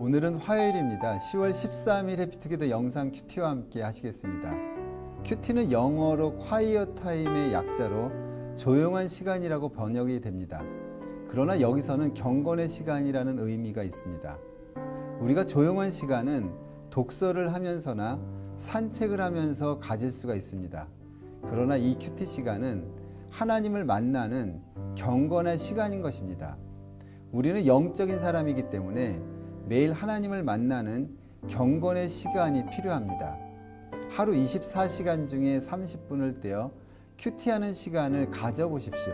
오늘은 화요일입니다. 10월 13일 해피투게더 영상 큐티와 함께 하시겠습니다. 큐티는 영어로 quiet time의 약자로 조용한 시간이라고 번역이 됩니다. 그러나 여기서는 경건의 시간이라는 의미가 있습니다. 우리가 조용한 시간은 독서를 하면서나 산책을 하면서 가질 수가 있습니다. 그러나 이 큐티 시간은 하나님을 만나는 경건한 시간인 것입니다. 우리는 영적인 사람이기 때문에 매일 하나님을 만나는 경건의 시간이 필요합니다. 하루 24시간 중에 30분을 떼어 큐티하는 시간을 가져보십시오.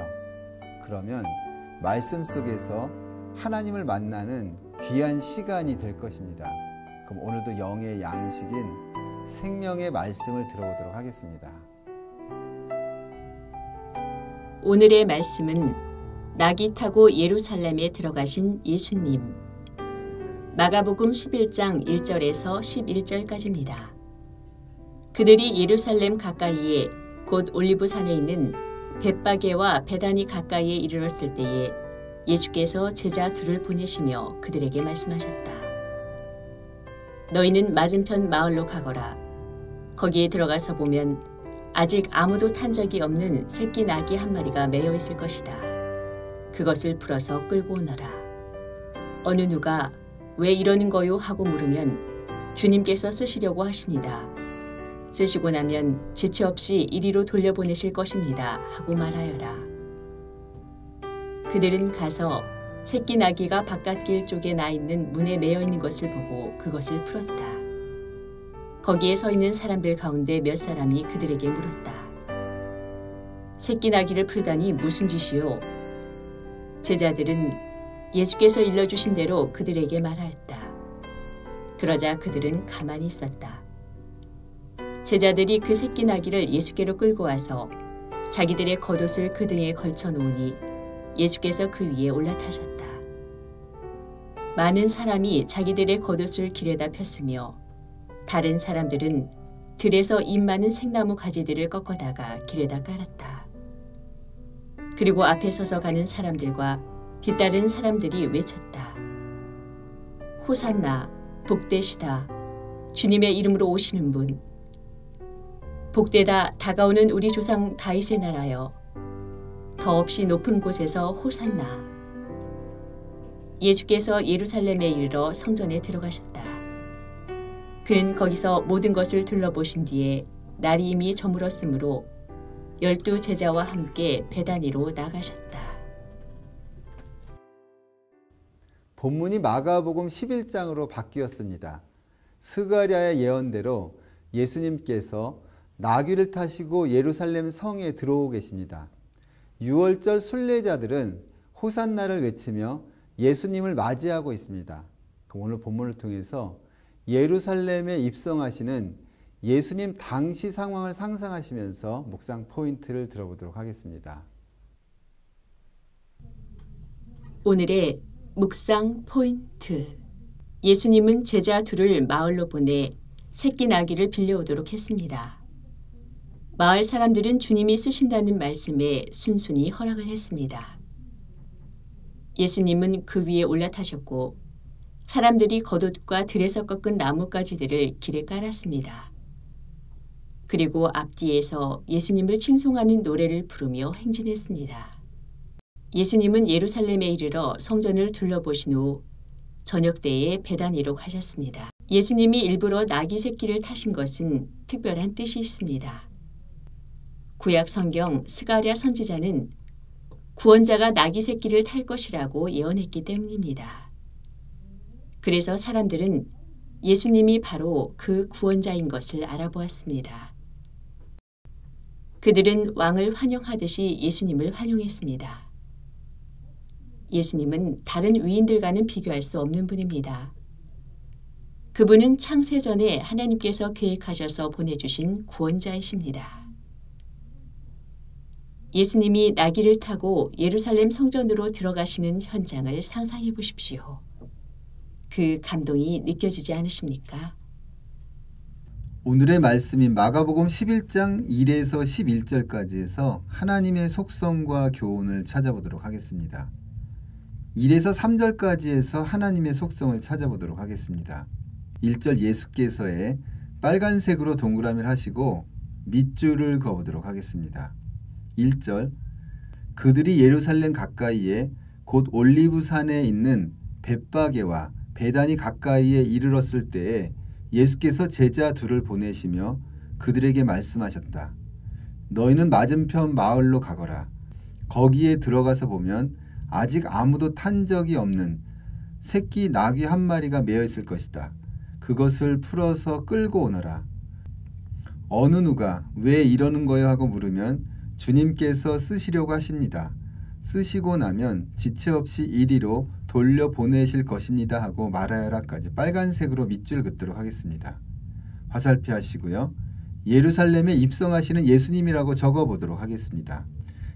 그러면 말씀 속에서 하나님을 만나는 귀한 시간이 될 것입니다. 그럼 오늘도 영의 양식인 생명의 말씀을 들어보도록 하겠습니다. 오늘의 말씀은 낙이 타고 예루살렘에 들어가신 예수님, 마가복음 11장 1절에서 11절까지입니다. 그들이 예루살렘 가까이에 곧 올리브산에 있는 벳바게와 베다니 가까이에 이르렀을 때에 예수께서 제자 둘을 보내시며 그들에게 말씀하셨다. 너희는 맞은편 마을로 가거라. 거기에 들어가서 보면 아직 아무도 탄 적이 없는 새끼 나귀 한 마리가 매여 있을 것이다. 그것을 풀어서 끌고 오너라. 어느 누가 왜 이러는 거요? 하고 물으면 주님께서 쓰시려고 하십니다. 쓰시고 나면 지체 없이 이리로 돌려보내실 것입니다. 하고 말하여라. 그들은 가서 새끼 나귀가 바깥길 쪽에 나 있는 문에 매여 있는 것을 보고 그것을 풀었다. 거기에 서 있는 사람들 가운데 몇 사람이 그들에게 물었다. 새끼 나귀를 풀다니 무슨 짓이요? 제자들은 예수께서 일러주신 대로 그들에게 말하였다. 그러자 그들은 가만히 있었다. 제자들이 그 새끼 나귀를 예수께로 끌고 와서 자기들의 겉옷을 그 등에 걸쳐 놓으니 예수께서 그 위에 올라타셨다. 많은 사람이 자기들의 겉옷을 길에다 폈으며 다른 사람들은 들에서 잎 많은 생나무 가지들을 꺾어다가 길에다 깔았다. 그리고 앞에 서서 가는 사람들과 뒤따르는 사람들이 외쳤다. 호산나, 복되시다. 주님의 이름으로 오시는 분. 복되다 다가오는 우리 조상 다윗의 나라여. 더없이 높은 곳에서 호산나. 예수께서 예루살렘에 이르러 성전에 들어가셨다. 그는 거기서 모든 것을 둘러보신 뒤에 날이 이미 저물었으므로 12 제자와 함께 베다니로 나가셨다. 본문이 마가복음 11장으로 바뀌었습니다. 스가랴의 예언대로 예수님께서 나귀를 타시고 예루살렘 성에 들어오고 계십니다. 유월절 순례자들은 호산나를 외치며 예수님을 맞이하고 있습니다. 그럼 오늘 본문을 통해서 예루살렘에 입성하시는 예수님 당시 상황을 상상하시면서 묵상 포인트를 들어보도록 하겠습니다. 오늘의 묵상 포인트. 예수님은 제자 둘을 마을로 보내 새끼 나귀를 빌려오도록 했습니다. 마을 사람들은 주님이 쓰신다는 말씀에 순순히 허락을 했습니다. 예수님은 그 위에 올라타셨고 사람들이 겉옷과 들에서 꺾은 나뭇가지들을 길에 깔았습니다. 그리고 앞뒤에서 예수님을 칭송하는 노래를 부르며 행진했습니다. 예수님은 예루살렘에 이르러 성전을 둘러보신 후 저녁때에 베다니로 가셨습니다. 예수님이 일부러 나귀 새끼를 타신 것은 특별한 뜻이 있습니다. 구약 성경 스가랴 선지자는 구원자가 나귀 새끼를 탈 것이라고 예언했기 때문입니다. 그래서 사람들은 예수님이 바로 그 구원자인 것을 알아보았습니다. 그들은 왕을 환영하듯이 예수님을 환영했습니다. 예수님은 다른 위인들과는 비교할 수 없는 분입니다. 그분은 창세전에 하나님께서 계획하셔서 보내주신 구원자이십니다. 예수님이 나귀를 타고 예루살렘 성전으로 들어가시는 현장을 상상해 보십시오. 그 감동이 느껴지지 않으십니까? 오늘의 말씀인 마가복음 11장 1에서 11절까지에서 하나님의 속성과 교훈을 찾아보도록 하겠습니다. 1에서 3절까지에서 하나님의 속성을 찾아보도록 하겠습니다. 1절 예수께서의 빨간색으로 동그라미를 하시고 밑줄을 그어보도록 하겠습니다. 1절 그들이 예루살렘 가까이에 곧 올리브산에 있는 벳바게와 베단이 가까이에 이르렀을 때에 예수께서 제자 둘을 보내시며 그들에게 말씀하셨다. 너희는 맞은편 마을로 가거라. 거기에 들어가서 보면 아직 아무도 탄 적이 없는 새끼 나귀 한 마리가 매어 있을 것이다. 그것을 풀어서 끌고 오너라. 어느 누가 왜 이러는 거요 하고 물으면 주님께서 쓰시려고 하십니다. 쓰시고 나면 지체 없이 이리로 돌려보내실 것입니다 하고 말하여라까지 빨간색으로 밑줄 긋도록 하겠습니다. 화살표 하시고요. 예루살렘에 입성하시는 예수님이라고 적어보도록 하겠습니다.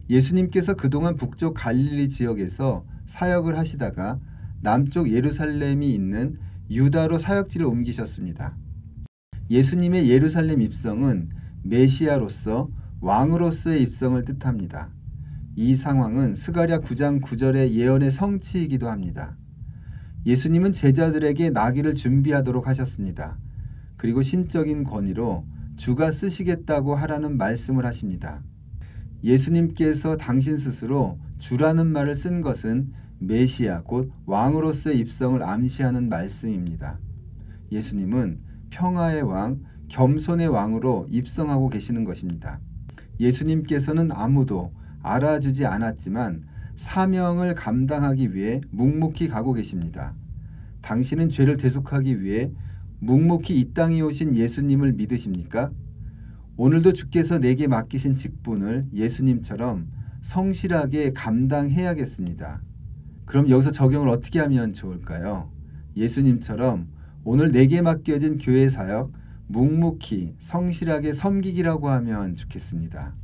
예수님께서 그동안 북쪽 갈릴리 지역에서 사역을 하시다가 남쪽 예루살렘이 있는 유다로 사역지를 옮기셨습니다. 예수님의 예루살렘 입성은 메시아로서 왕으로서의 입성을 뜻합니다. 이 상황은 스가랴 9장 9절의 예언의 성취이기도 합니다. 예수님은 제자들에게 나귀를 준비하도록 하셨습니다. 그리고 신적인 권위로 주가 쓰시겠다고 하라는 말씀을 하십니다. 예수님께서 당신 스스로 주라는 말을 쓴 것은 메시아 곧 왕으로서의 입성을 암시하는 말씀입니다. 예수님은 평화의 왕, 겸손의 왕으로 입성하고 계시는 것입니다. 예수님께서는 아무도 알아주지 않았지만 사명을 감당하기 위해 묵묵히 가고 계십니다. 당신은 죄를 대속하기 위해 묵묵히 이 땅에 오신 예수님을 믿으십니까? 오늘도 주께서 내게 맡기신 직분을 예수님처럼 성실하게 감당해야겠습니다. 그럼 여기서 적용을 어떻게 하면 좋을까요? 예수님처럼 오늘 내게 맡겨진 교회 사역 묵묵히 성실하게 섬기기라고 하면 좋겠습니다.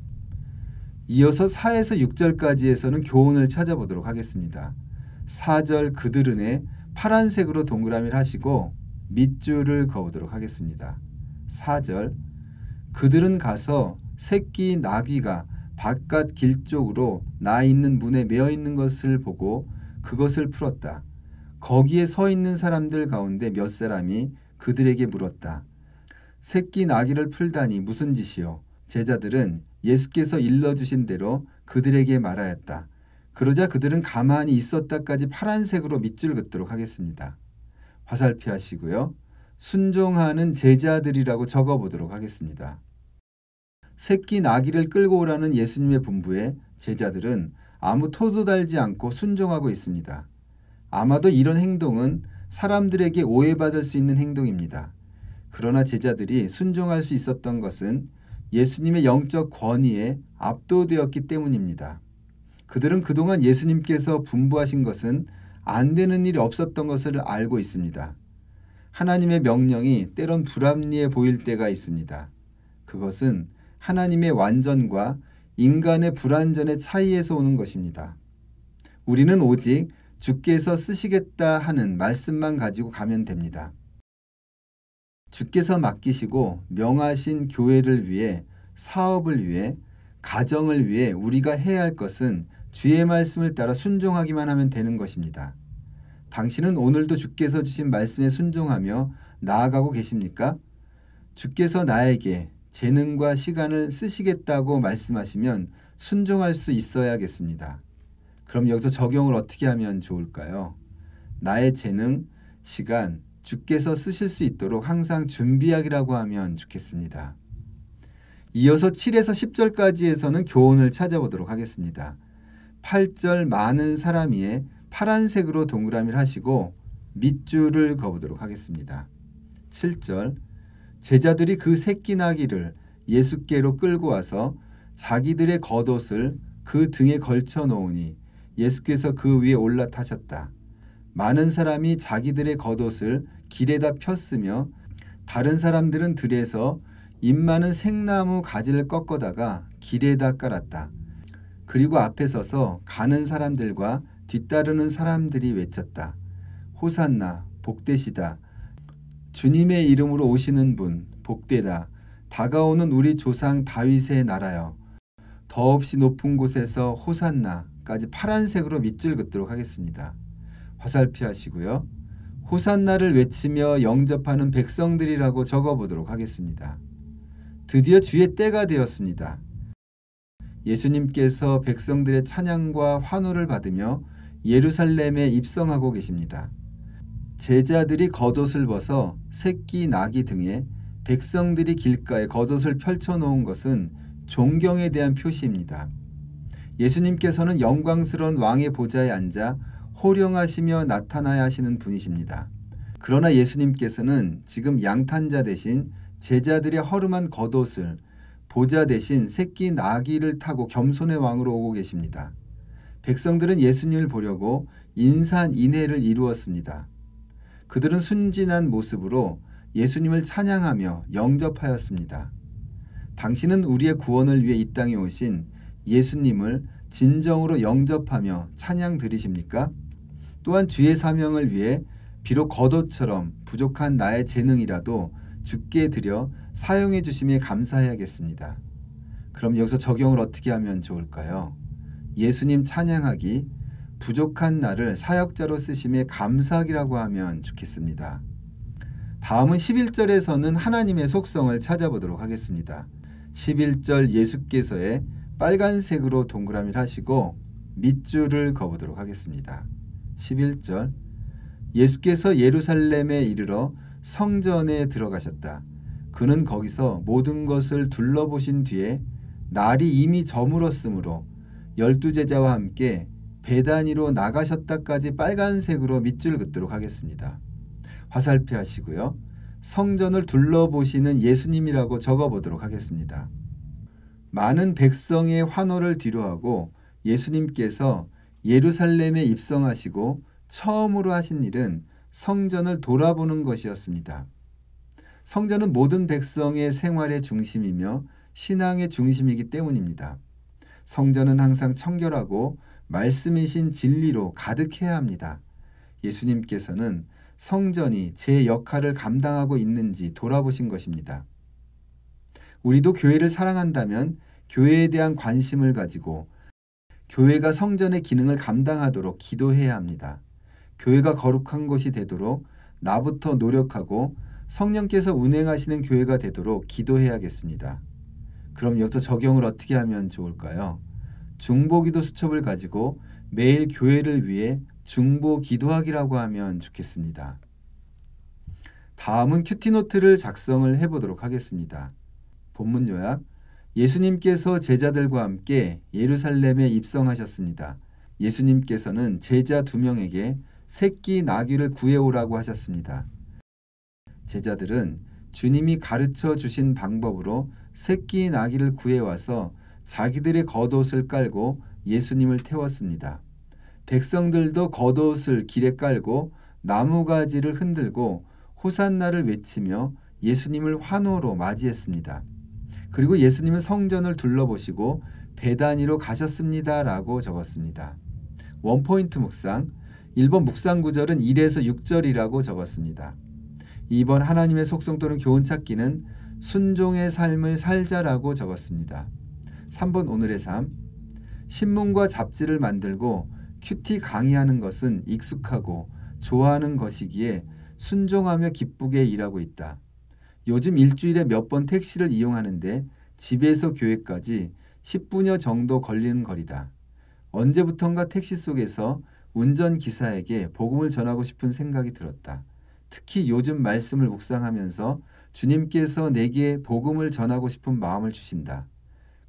이어서 4에서 6절까지에서는 교훈을 찾아보도록 하겠습니다. 4절 그들은에 파란색으로 동그라미를 하시고 밑줄을 그어보도록 하겠습니다. 4절 그들은 가서 새끼 나귀가 바깥 길 쪽으로 나 있는 문에 매어 있는 것을 보고 그것을 풀었다. 거기에 서 있는 사람들 가운데 몇 사람이 그들에게 물었다. 새끼 나귀를 풀다니 무슨 짓이요? 제자들은 예수께서 일러주신 대로 그들에게 말하였다. 그러자 그들은 가만히 있었다까지 파란색으로 밑줄 긋도록 하겠습니다. 화살표 하시고요. 순종하는 제자들이라고 적어보도록 하겠습니다. 새끼 나귀를 끌고 오라는 예수님의 분부에 제자들은 아무 토도 달지 않고 순종하고 있습니다. 아마도 이런 행동은 사람들에게 오해받을 수 있는 행동입니다. 그러나 제자들이 순종할 수 있었던 것은 예수님의 영적 권위에 압도되었기 때문입니다. 그들은 그동안 예수님께서 분부하신 것은 안 되는 일이 없었던 것을 알고 있습니다. 하나님의 명령이 때론 불합리해 보일 때가 있습니다. 그것은 하나님의 완전과 인간의 불완전의 차이에서 오는 것입니다. 우리는 오직 주께서 쓰시겠다 하는 말씀만 가지고 가면 됩니다. 주께서 맡기시고 명하신 교회를 위해, 사업을 위해, 가정을 위해 우리가 해야 할 것은 주의 말씀을 따라 순종하기만 하면 되는 것입니다. 당신은 오늘도 주께서 주신 말씀에 순종하며 나아가고 계십니까? 주께서 나에게 재능과 시간을 쓰시겠다고 말씀하시면 순종할 수 있어야겠습니다. 그럼 여기서 적용을 어떻게 하면 좋을까요? 나의 재능, 시간, 주께서 쓰실 수 있도록 항상 준비하기라고 하면 좋겠습니다. 이어서 7에서 10절까지에서는 교훈을 찾아보도록 하겠습니다. 8절 많은 사람이에 파란색으로 동그라미를 하시고 밑줄을 그어보도록 하겠습니다. 7절 제자들이 그 새끼 나귀를 예수께로 끌고 와서 자기들의 겉옷을 그 등에 걸쳐 놓으니 예수께서 그 위에 올라타셨다. 많은 사람이 자기들의 겉옷을 길에다 폈으며 다른 사람들은 들에서 잎 많은 생나무 가지를 꺾어다가 길에다 깔았다. 그리고 앞에 서서 가는 사람들과 뒤따르는 사람들이 외쳤다. 호산나 복되시다. 주님의 이름으로 오시는 분 복되다. 다가오는 우리 조상 다윗의 나라여. 더없이 높은 곳에서 호산나까지 파란색으로 밑줄 긋도록 하겠습니다. 화살표 하시고요. 호산나를 외치며 영접하는 백성들이라고 적어보도록 하겠습니다. 드디어 주의 때가 되었습니다. 예수님께서 백성들의 찬양과 환호를 받으며 예루살렘에 입성하고 계십니다. 제자들이 겉옷을 벗어 새끼 나귀 등에 백성들이 길가에 겉옷을 펼쳐놓은 것은 존경에 대한 표시입니다. 예수님께서는 영광스러운 왕의 보좌에 앉아 호령하시며 나타나야 하시는 분이십니다. 그러나 예수님께서는 지금 양탄자 대신 제자들의 허름한 겉옷을 보좌 대신 새끼 나귀를 타고 겸손의 왕으로 오고 계십니다. 백성들은 예수님을 보려고 인산인해를 이루었습니다. 그들은 순진한 모습으로 예수님을 찬양하며 영접하였습니다. 당신은 우리의 구원을 위해 이 땅에 오신 예수님을 진정으로 영접하며 찬양 드리십니까? 또한 주의 사명을 위해 비록 겉옷처럼 부족한 나의 재능이라도 주께 드려 사용해 주심에 감사해야겠습니다. 그럼 여기서 적용을 어떻게 하면 좋을까요? 예수님 찬양하기, 부족한 나를 사역자로 쓰심에 감사하기라고 하면 좋겠습니다. 다음은 11절에서는 하나님의 속성을 찾아보도록 하겠습니다. 11절 예수께서의 빨간색으로 동그라미를 하시고 밑줄을 그어보도록 하겠습니다. 11절 예수께서 예루살렘에 이르러 성전에 들어가셨다. 그는 거기서 모든 것을 둘러보신 뒤에 날이 이미 저물었으므로 12제자와 함께 베다니로 나가셨다까지 빨간색으로 밑줄 긋도록 하겠습니다. 화살표 하시고요. 성전을 둘러보시는 예수님이라고 적어보도록 하겠습니다. 많은 백성의 환호를 뒤로하고 예수님께서 예루살렘에 입성하시고 처음으로 하신 일은 성전을 돌아보는 것이었습니다. 성전은 모든 백성의 생활의 중심이며 신앙의 중심이기 때문입니다. 성전은 항상 청결하고 말씀이신 진리로 가득해야 합니다. 예수님께서는 성전이 제 역할을 감당하고 있는지 돌아보신 것입니다. 우리도 교회를 사랑한다면 교회에 대한 관심을 가지고 교회가 성전의 기능을 감당하도록 기도해야 합니다. 교회가 거룩한 곳이 되도록 나부터 노력하고 성령께서 운행하시는 교회가 되도록 기도해야겠습니다. 그럼 여기서 적용을 어떻게 하면 좋을까요? 중보기도 수첩을 가지고 매일 교회를 위해 중보기도하기라고 하면 좋겠습니다. 다음은 큐티노트를 작성을 해보도록 하겠습니다. 본문 요약: 예수님께서 제자들과 함께 예루살렘에 입성하셨습니다. 예수님께서는 제자 2명에게 새끼 나귀를 구해오라고 하셨습니다. 제자들은 주님이 가르쳐 주신 방법으로 새끼 나귀를 구해와서 자기들의 겉옷을 깔고 예수님을 태웠습니다. 백성들도 겉옷을 길에 깔고 나무가지를 흔들고 호산나를 외치며 예수님을 환호로 맞이했습니다. 그리고 예수님은 성전을 둘러보시고 베다니로 가셨습니다 라고 적었습니다. 원포인트 묵상, 1번 묵상 구절은 1에서 6절이라고 적었습니다. 2번 하나님의 속성 또는 교훈 찾기는 순종의 삶을 살자라고 적었습니다. 3번 오늘의 삶, 신문과 잡지를 만들고 큐티 강의하는 것은 익숙하고 좋아하는 것이기에 순종하며 기쁘게 일하고 있다. 요즘 일주일에 몇 번 택시를 이용하는데 집에서 교회까지 10분여 정도 걸리는 거리다. 언제부턴가 택시 속에서 운전기사에게 복음을 전하고 싶은 생각이 들었다. 특히 요즘 말씀을 묵상하면서 주님께서 내게 복음을 전하고 싶은 마음을 주신다.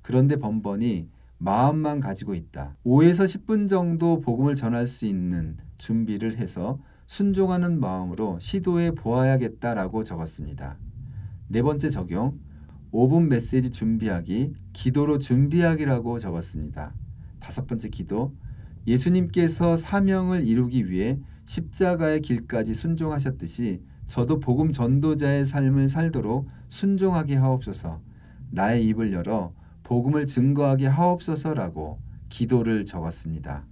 그런데 번번이 마음만 가지고 있다. 5에서 10분 정도 복음을 전할 수 있는 준비를 해서 순종하는 마음으로 시도해 보아야겠다라고 적었습니다. 네 번째 적용, 5분 메시지 준비하기, 기도로 준비하기라고 적었습니다. 다섯 번째 기도, 예수님께서 사명을 이루기 위해 십자가의 길까지 순종하셨듯이 저도 복음 전도자의 삶을 살도록 순종하게 하옵소서. 나의 입을 열어 복음을 증거하게 하옵소서라고 기도를 적었습니다.